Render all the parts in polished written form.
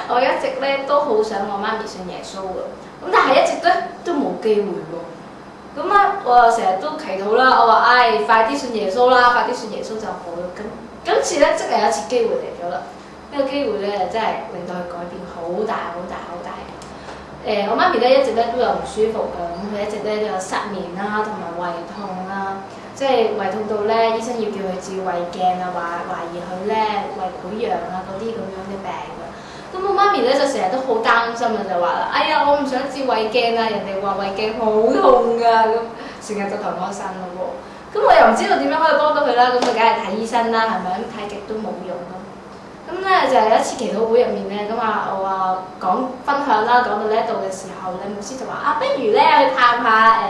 我一直咧都好想我媽咪信耶穌嘅，咁但係一直咧都冇機會喎。咁咧我又成日都祈禱啦，我話快啲信耶穌啦，快啲信耶穌就好啦。咁今次咧真係有一次機會嚟咗啦，呢個機會咧真係令到佢改變好大好大好大。我媽咪咧一直咧都有唔舒服嘅，咁佢一直咧都有失眠啦，同埋胃痛啦，即係胃痛到咧醫生要叫佢照胃鏡啊，話懷疑佢咧胃潰瘍啊嗰啲咁樣嘅病㗎。咁我媽咪咧就成日都好擔心啊，就話啦：哎呀，我唔想照胃鏡啊，人哋話胃鏡好痛㗎，咁成日就同我呻咯喎。咁我又唔知道點樣可以幫到佢啦，咁就梗係睇醫生啦，係咪？咁睇極都冇用咯。咁咧就係有一次祈禱會入面咧，咁我話講分享啦，講到呢一度嘅時候咧，牧師就話：不如咧去探下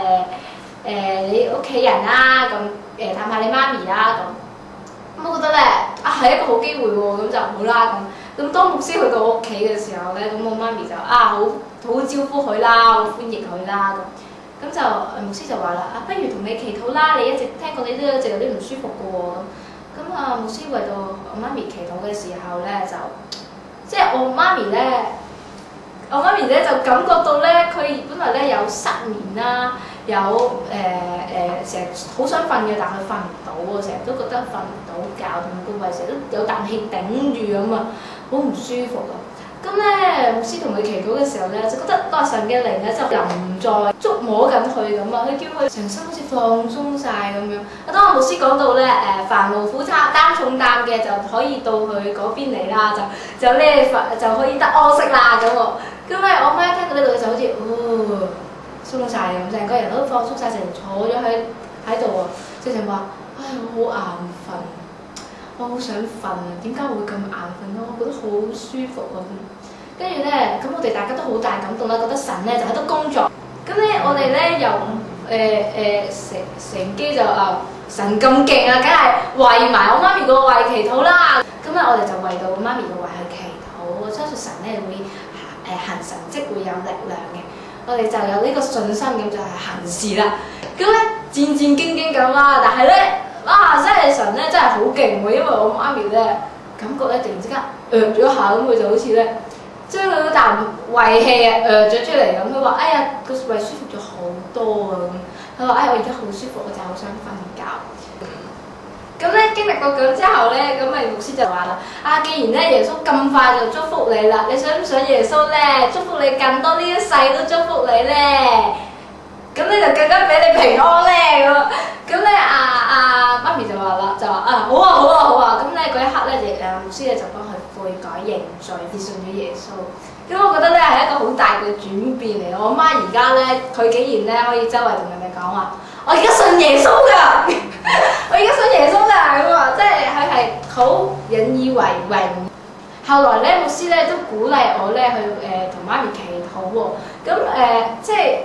你屋企人啦，咁探下你媽咪啦咁。咁我覺得咧係一個好機會喎，咁就好啦咁。咁當牧師去到我屋企嘅時候咧，咁我媽咪就好招呼佢啦，好歡迎佢啦咁。咁就牧師就話啦：不如同你祈禱啦，你一直聽過你都一直有啲唔舒服嘅喎咁。咁牧師為到我媽咪祈禱嘅時候咧，即係我媽咪咧就感覺到咧，佢本來咧有失眠啦，有成日好想瞓嘅，但佢瞓唔到喎，成日都覺得瞓唔到覺，同埋個胃成日都有啖氣頂住咁啊，好唔舒服啊！咁咧，牧師同佢祈禱嘅時候咧，就覺得神嘅靈咧就又唔再觸摸緊佢咁啊，佢叫佢成身好似放鬆晒咁樣。當牧師講到咧煩惱苦擔重擔嘅就可以到佢嗰邊嚟啦，就可以得安息啦咁喎。咁咧，我媽聽到呢度就好似鬆晒咁，成個人都放鬆晒，成坐咗喺度喎，直情話：我好眼瞓。我好想瞓啊！點解會咁眼瞓咧？我覺得好舒服啊！跟住咧，咁我哋大家都好大感動啦，覺得神咧就喺度工作。咁咧，我哋咧又乘機就神咁勁啊，梗係為埋我媽咪個胃祈禱啦。咁咧，我哋就為到我媽咪個胃去祈禱，我相信神咧會行神蹟，會有力量嘅。我哋就有呢個信心咁就係行事啦。咁咧戰戰兢兢咁啦，但係咧。真係神咧真係好勁喎！因為我媽咪咧感覺咧突然之間咗下，咁佢就好似咧將佢嗰啖胃氣咗出嚟咁。佢話：哎呀，個胃舒服咗好多啊！咁佢話：我而家好舒服，我就係好想瞓覺。咁咧經歷過咁之後咧，咁牧師就話啦：既然咧耶穌咁快就祝福你啦，你想唔想耶穌咧祝福你更多呢一世都祝福你咧？咁咧就更加俾你平安咧咁咧媽咪就話啦，就話好啊，咁咧嗰一刻咧，牧師咧就幫佢悔改認罪，接信咗耶穌。咁我覺得咧係一個好大嘅轉變嚟。我媽而家咧，佢竟然咧可以周圍同人哋講話：我而家信耶穌㗎，我而家信耶穌㗎咁啊！即係佢係好引以為榮。後來咧，牧師咧都鼓勵我咧去同媽咪祈禱喎。咁即係。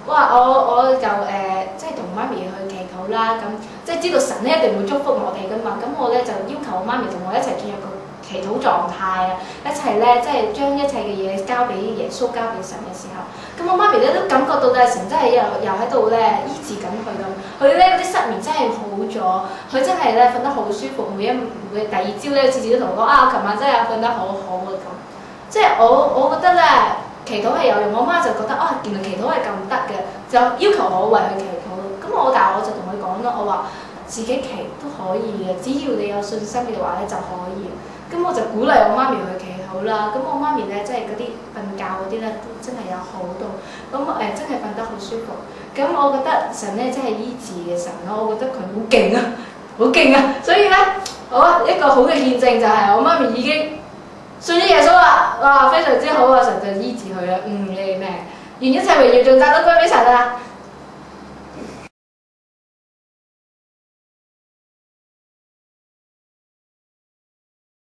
我就即係同媽咪去祈禱啦，咁即係知道神咧一定會祝福我哋噶嘛，咁我咧就要求我媽咪同我一齊進入個祈禱狀態啊，一齊咧即係將一切嘅嘢交俾耶穌，交俾神嘅時候，咁我媽咪咧都感覺到咧神真係又喺度咧醫治緊佢咁，佢咧嗰啲失眠真係好咗，佢真係咧瞓得好舒服，每第二朝咧次次都同我講我琴晚真係瞓得好好啊咁，即係我覺得咧。祈禱係有用，我媽就覺得原來祈禱係咁得嘅，就要求我為佢祈禱咯。但係我就同佢講啦，我話自己祈都可以嘅，只要你有信心嘅話咧就可以。咁我就鼓勵我媽咪去祈禱啦。咁我媽咪咧即係嗰啲瞓覺嗰啲咧都真係有好到，咁真係瞓得好舒服。咁我覺得神咧真係醫治嘅神咯，我覺得佢好勁啊，好勁啊！所以咧，一個好嘅見證就係我媽咪已經。信咗耶穌啦，非常之好啊！神就醫治佢啦，你哋咩？願一切榮耀仲讚都歸俾神啊！